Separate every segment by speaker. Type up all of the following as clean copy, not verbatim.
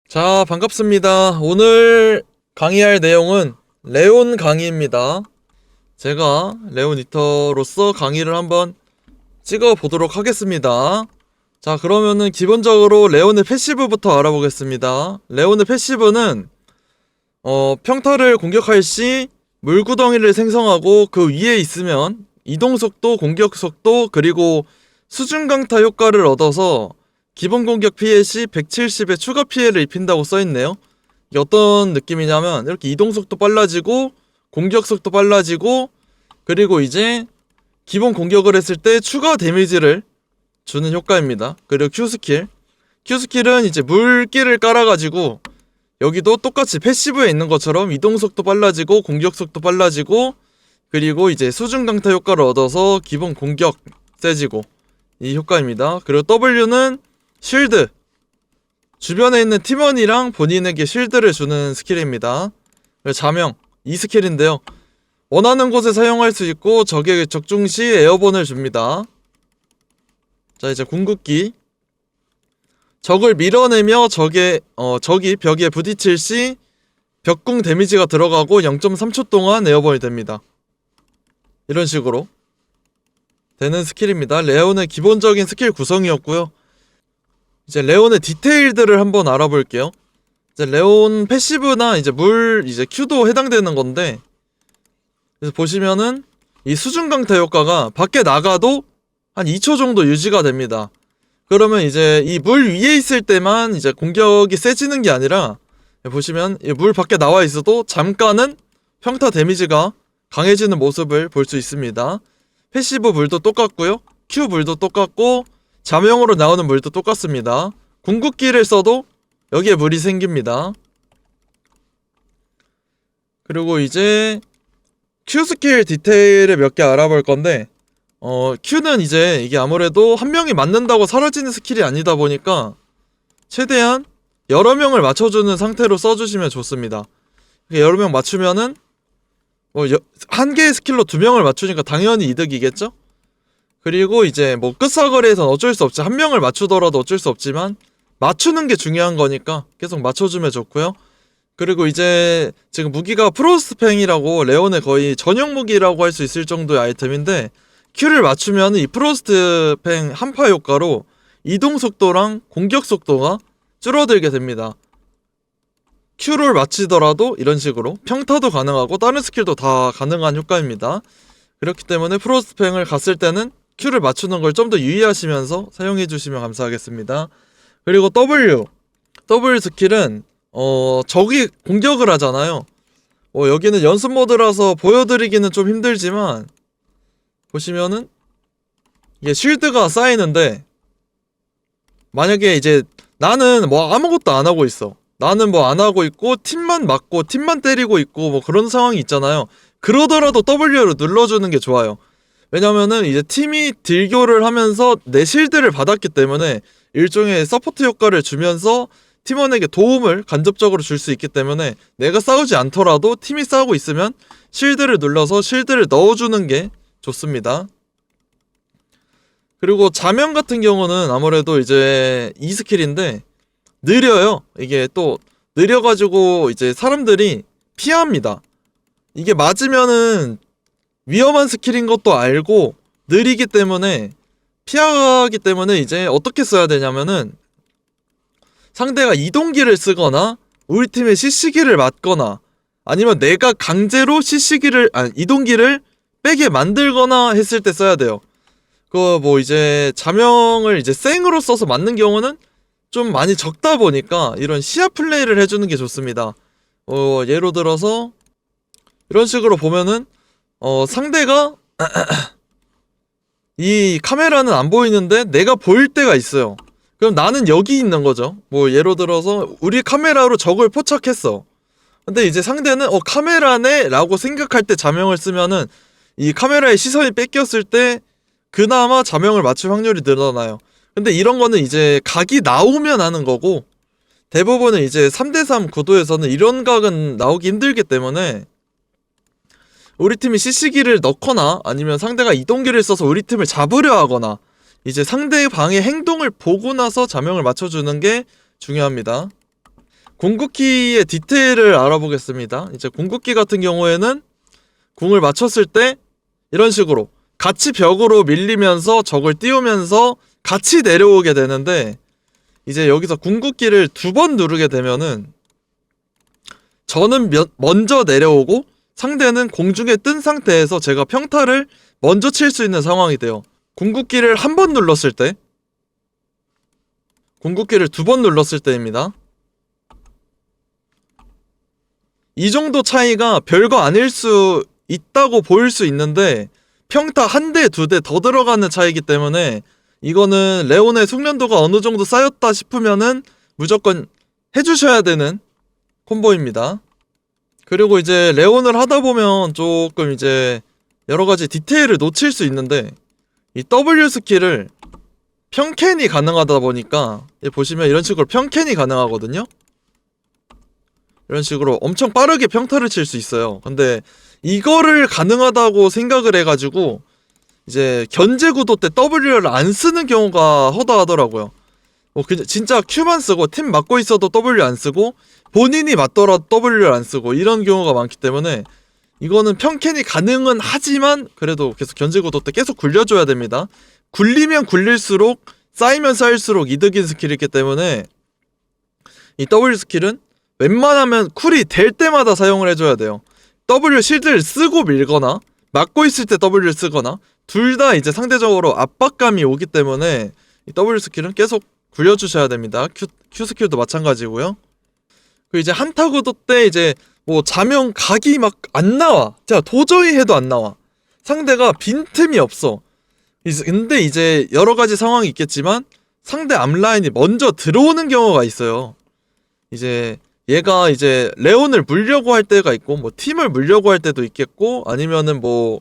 Speaker 1: 자, 반갑습니다. 오늘 강의할 내용은 레온 강의입니다. 제가 레온 이터로서 강의를 한번 찍어 보도록 하겠습니다. 자, 그러면은 기본적으로 레온의 패시브부터 알아보겠습니다. 레온의 패시브는 평타를 공격할 시 물구덩이를 생성하고 그 위에 있으면 이동속도, 공격속도, 그리고 수중강타 효과를 얻어서 기본 공격 피해 시 170의 추가 피해를 입힌다고 써있네요. 이게 어떤 느낌이냐면 이렇게 이동속도 빨라지고 공격속도 빨라지고 그리고 이제 기본 공격을 했을 때 추가 데미지를 주는 효과입니다. 그리고 Q스킬은 이제 물기를 깔아가지고 여기도 똑같이 패시브에 있는 것처럼 이동속도 빨라지고 공격속도 빨라지고 그리고 이제 수중강타 효과를 얻어서 기본 공격 세지고 이 효과입니다. 그리고 W는 쉴드, 주변에 있는 팀원이랑 본인에게 쉴드를 주는 스킬입니다. 자명, 이 스킬인데요, 원하는 곳에 사용할 수 있고 적에게 적중 시 에어본을 줍니다. 자, 이제 궁극기, 적을 밀어내며 적이 벽에 부딪힐 시 벽궁 데미지가 들어가고 0.3초 동안 에어본이 됩니다. 이런 식으로 되는 스킬입니다. 레온의 기본적인 스킬 구성이었고요. 이제 레온의 디테일들을 한번 알아볼게요. 이제 레온 패시브나 이제 Q도 해당되는 건데, 그래서 보시면은 이 수중강타 효과가 밖에 나가도 한 2초 정도 유지가 됩니다. 그러면 이제 이 물 위에 있을 때만 이제 공격이 세지는 게 아니라, 보시면 이 물 밖에 나와 있어도 잠깐은 평타 데미지가 강해지는 모습을 볼 수 있습니다. 패시브 물도 똑같고요, Q 물도 똑같고 자명으로 나오는 물도 똑같습니다. 궁극기를 써도 여기에 물이 생깁니다. 그리고 이제 Q 스킬 디테일을 몇 개 알아볼 건데, Q는 이제 이게 아무래도 한 명이 맞는다고 사라지는 스킬이 아니다 보니까 최대한 여러 명을 맞춰주는 상태로 써주시면 좋습니다. 여러 명 맞추면은 한 개의 스킬로 두 명을 맞추니까 당연히 이득이겠죠? 그리고 이제 끝사거리에선 어쩔 수 없지, 한 명을 맞추더라도 어쩔 수 없지만 맞추는 게 중요한 거니까 계속 맞춰주면 좋고요. 그리고 이제 지금 무기가 프로스트팽이라고 레온의 거의 전용 무기라고 할 수 있을 정도의 아이템인데, Q를 맞추면 이 프로스트팽 한파 효과로 이동속도랑 공격속도가 줄어들게 됩니다. Q를 맞히더라도 이런 식으로 평타도 가능하고 다른 스킬도 다 가능한 효과입니다. 그렇기 때문에 프로스트팽을 갔을 때는 Q를 맞추는 걸 좀 더 유의하시면서 사용해 주시면 감사하겠습니다. 그리고 W 스킬은 적이 공격을 하잖아요. 여기는 연습 모드라서 보여드리기는 좀 힘들지만, 보시면은 이게 쉴드가 쌓이는데, 만약에 이제 나는 아무것도 안 하고 있어, 나는 안 하고 있고 팀만 맞고 팀만 때리고 있고 그런 상황이 있잖아요. 그러더라도 W를 눌러주는 게 좋아요. 왜냐면은 이제 팀이 딜교를 하면서 내 실드를 받았기 때문에 일종의 서포트 효과를 주면서 팀원에게 도움을 간접적으로 줄 수 있기 때문에 내가 싸우지 않더라도 팀이 싸우고 있으면 실드를 눌러서 실드를 넣어주는 게 좋습니다. 그리고 자명 같은 경우는 아무래도 이제 이 스킬인데 느려요. 이게 또 느려가지고 이제 사람들이 피합니다. 이게 맞으면은 위험한 스킬인 것도 알고 느리기 때문에 피하기 때문에 이제 어떻게 써야 되냐면은, 상대가 이동기를 쓰거나 우리 팀의 CC기를 맞거나 아니면 내가 강제로 이동기를 빼게 만들거나 했을 때 써야 돼요. 이제 자명을 이제 생으로 써서 맞는 경우는 좀 많이 적다 보니까 이런 시야 플레이를 해주는 게 좋습니다. 예로 들어서 이런 식으로 보면은 상대가 이 카메라는 안 보이는데 내가 보일 때가 있어요. 그럼 나는 여기 있는 거죠. 예로 들어서 우리 카메라로 적을 포착했어. 근데 이제 상대는 카메라네 라고 생각할 때 자명을 쓰면은 이 카메라의 시선이 뺏겼을 때 그나마 자명을 맞출 확률이 늘어나요. 근데 이런 거는 이제 각이 나오면 하는 거고, 대부분은 이제 3대3 구도에서는 이런 각은 나오기 힘들기 때문에 우리 팀이 CC기를 넣거나 아니면 상대가 이동기를 써서 우리 팀을 잡으려 하거나 이제 상대방의 행동을 보고 나서 자명을 맞춰주는 게 중요합니다. 궁극기의 디테일을 알아보겠습니다. 이제 궁극기 같은 경우에는 궁을 맞췄을 때 이런 식으로 같이 벽으로 밀리면서 적을 띄우면서 같이 내려오게 되는데, 이제 여기서 궁극기를 2번 누르게 되면은 저는 먼저 내려오고 상대는 공중에 뜬 상태에서 제가 평타를 먼저 칠 수 있는 상황이 돼요. 궁극기를 1번 눌렀을 때, 궁극기를 2번 눌렀을 때입니다. 이 정도 차이가 별거 아닐 수 있다고 보일 수 있는데, 평타 1대 2대 더 들어가는 차이기 때문에 이거는 레온의 숙련도가 어느 정도 쌓였다 싶으면은 무조건 해주셔야 되는 콤보입니다. 그리고 이제 레온을 하다 보면 조금 이제 여러가지 디테일을 놓칠 수 있는데, 이 W 스킬을 평캔이 가능하다 보니까 보시면 이런 식으로 평캔이 가능하거든요. 이런 식으로 엄청 빠르게 평타를 칠 수 있어요. 근데 이거를 가능하다고 생각을 해가지고 이제 견제 구도 때 W를 안 쓰는 경우가 허다하더라고요. 뭐 그냥 진짜 Q만 쓰고 팀 맞고 있어도 W 안 쓰고 본인이 맞더라도 W를 안 쓰고 이런 경우가 많기 때문에 이거는 평캔이 가능은 하지만 그래도 계속 견제 구도 때 계속 굴려줘야 됩니다. 굴리면 굴릴수록 쌓이면 쌓일수록 이득인 스킬이기 때문에 이 W 스킬은 웬만하면 쿨이 될 때마다 사용을 해줘야 돼요. W 실드를 쓰고 밀거나 막고 있을 때 W를 쓰거나 둘 다 이제 상대적으로 압박감이 오기 때문에 이 W 스킬은 계속 굴려주셔야 됩니다. Q 스킬도 마찬가지고요. 그 이제 한타 구도 때 이제 뭐 자명 각이 막 안 나와. 자, 도저히 해도 안 나와. 상대가 빈틈이 없어. 근데 이제 여러 가지 상황이 있겠지만 상대 앞라인이 먼저 들어오는 경우가 있어요. 이제 얘가 이제 레온을 물려고 할 때가 있고 뭐 팀을 물려고 할 때도 있겠고 아니면은 뭐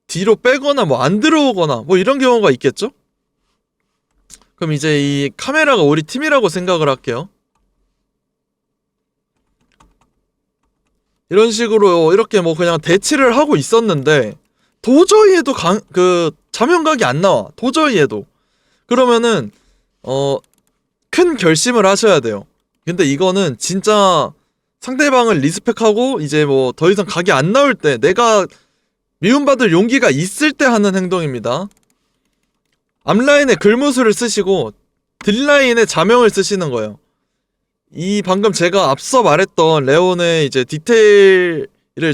Speaker 1: 뒤로 빼거나 뭐 안 들어오거나 뭐 이런 경우가 있겠죠? 그럼 이제 이 카메라가 우리 팀이라고 생각을 할게요. 이런 식으로 이렇게 뭐 그냥 대치를 하고 있었는데 도저히 해도 자명각이 안 나와. 도저히 해도. 그러면은 큰 결심을 하셔야 돼요. 근데 이거는 진짜 상대방을 리스펙하고 이제 뭐 더 이상 각이 안 나올 때 내가 미움받을 용기가 있을 때 하는 행동입니다. 앞라인에 글무술을 쓰시고 뒷라인에 자명을 쓰시는 거예요. 이 방금 제가 앞서 말했던 레온의 이제 디테일을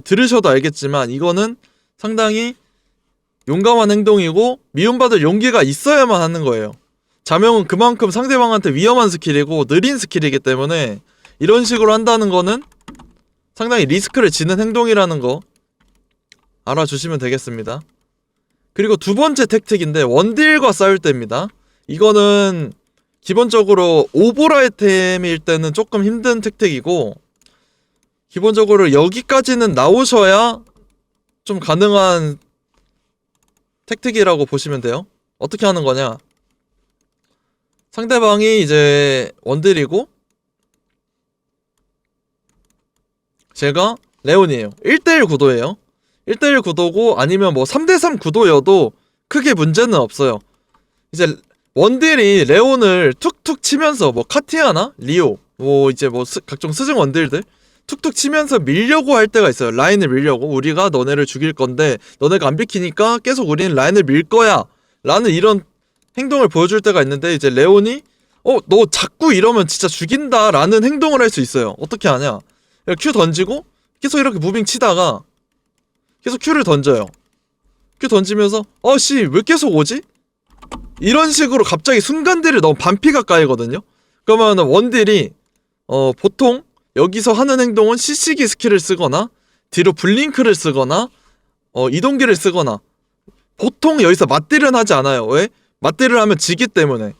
Speaker 1: 들으셔도 알겠지만 이거는 상당히 용감한 행동이고 미움받을 용기가 있어야만 하는 거예요. 자명은 그만큼 상대방한테 위험한 스킬이고 느린 스킬이기 때문에 이런 식으로 한다는 거는 상당히 리스크를 지는 행동이라는 거 알아주시면 되겠습니다. 그리고 두 번째 택틱인데 원딜과 싸울 때입니다. 이거는 기본적으로 오볼 아이템일 때는 조금 힘든 택틱이고 기본적으로 여기까지는 나오셔야 좀 가능한 택틱이라고 보시면 돼요. 어떻게 하는 거냐? 상대방이 이제 원딜이고 제가 레온이에요. 1대1 구도예요. 1대1 구도고 아니면 뭐 3대3 구도여도 크게 문제는 없어요. 이제 원딜이 레온을 툭툭 치면서 뭐 카티아나 리오 뭐 이제 뭐 각종 스승 원딜들 툭툭 치면서 밀려고 할 때가 있어요. 라인을 밀려고 우리가 너네를 죽일 건데 너네가 안 비키니까 계속 우리는 라인을 밀 거야 라는 이런 행동을 보여줄 때가 있는데 이제 레온이 너 자꾸 이러면 진짜 죽인다 라는 행동을 할 수 있어요. 어떻게 하냐? Q 던지고 계속 이렇게 무빙 치다가 계속 Q를 던져요. Q 던지면서 씨 왜 계속 오지? 이런 식으로 갑자기 순간딜을 너무 반피가 까이거든요. 그러면 원딜이 보통 여기서 하는 행동은 CC기 스킬을 쓰거나 뒤로 블링크를 쓰거나 이동기를 쓰거나 보통 여기서 맞딜은 하지 않아요. 왜? 맞딜을 하면 지기 때문에.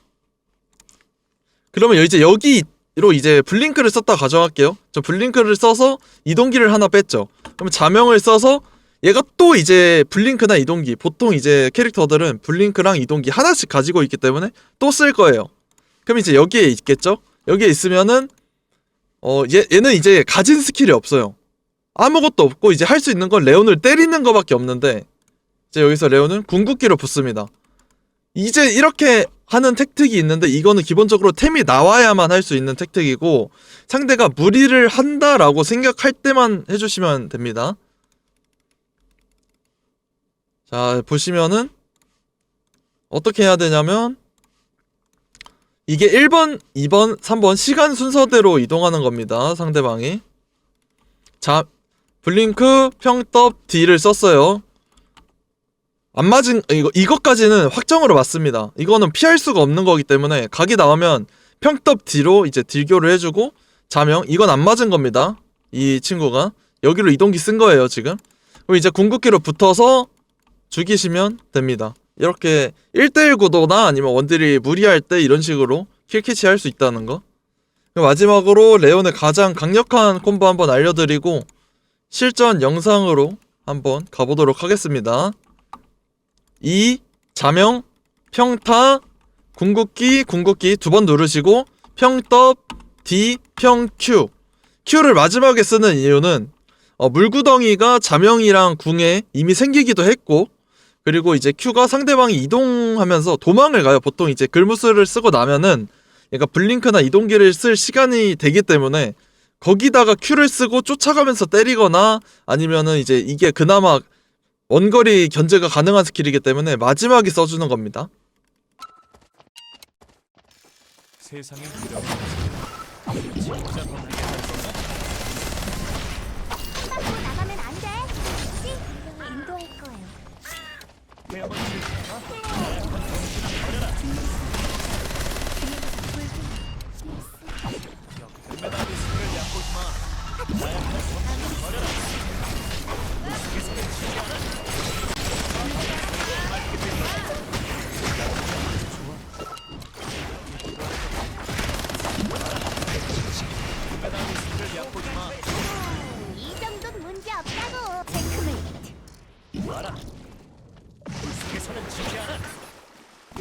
Speaker 1: 그러면 이제 여기로 이제 블링크를 썼다 가정할게요. 저 블링크를 써서 이동기를 하나 뺐죠. 그럼 자명을 써서 얘가 또 이제 블링크나 이동기 보통 이제 캐릭터들은 블링크랑 이동기 하나씩 가지고 있기 때문에 또 쓸 거예요. 그럼 이제 여기에 있겠죠? 여기에 있으면은 얘는 이제 가진 스킬이 없어요. 아무것도 없고 이제 할 수 있는 건 레온을 때리는 거밖에 없는데 이제 여기서 레온은 궁극기를 붙습니다. 이제 이렇게 하는 택틱이 있는데 이거는 기본적으로 템이 나와야만 할 수 있는 택틱이고 상대가 무리를 한다라고 생각할 때만 해주시면 됩니다. 자, 보시면은 어떻게 해야 되냐면 이게 1번, 2번, 3번 시간 순서대로 이동하는 겁니다. 상대방이. 자, 블링크, 평떡, D를 썼어요. 안 맞은, 이것까지는 확정으로 맞습니다. 이거는 피할 수가 없는 거기 때문에 각이 나오면 평떡 D로 이제 딜교를 해주고 자명, 이건 안 맞은 겁니다. 이 친구가. 여기로 이동기 쓴 거예요, 지금. 그리고 이제 궁극기로 붙어서 죽이시면 됩니다. 이렇게 1대1 구도나 아니면 원딜이 무리할 때 이런 식으로 킬캐치 할 수 있다는 거. 마지막으로 레온의 가장 강력한 콤보 한번 알려드리고 실전 영상으로 한번 가보도록 하겠습니다. 이 자명, 평타, 궁극기 두 번 누르시고 평떡, D, 평, Q. Q를 마지막에 쓰는 이유는 물구덩이가 자명이랑 궁에 이미 생기기도 했고 그리고 이제 Q가 상대방이 이동하면서 도망을 가요. 보통 이제 글무스를 쓰고 나면은 얘가 블링크나 이동기를 쓸 시간이 되기 때문에 거기다가 Q를 쓰고 쫓아가면서 때리거나 아니면은 이제 이게 그나마 원거리 견제가 가능한 스킬이기 때문에 마지막에 써주는 겁니다.
Speaker 2: 세상에 이런 진짜 건강해.
Speaker 3: 나가면 안 돼. 혹시 인도할 거예요.
Speaker 2: 매번 메달리스트를 얕보지 마. 나약한 성공을 버려라. 우스갯소리 치지 않아. 메달리스트를 얕보지 마.
Speaker 3: 이 정도는 문제 없다고. 체크메이트.
Speaker 2: 와라.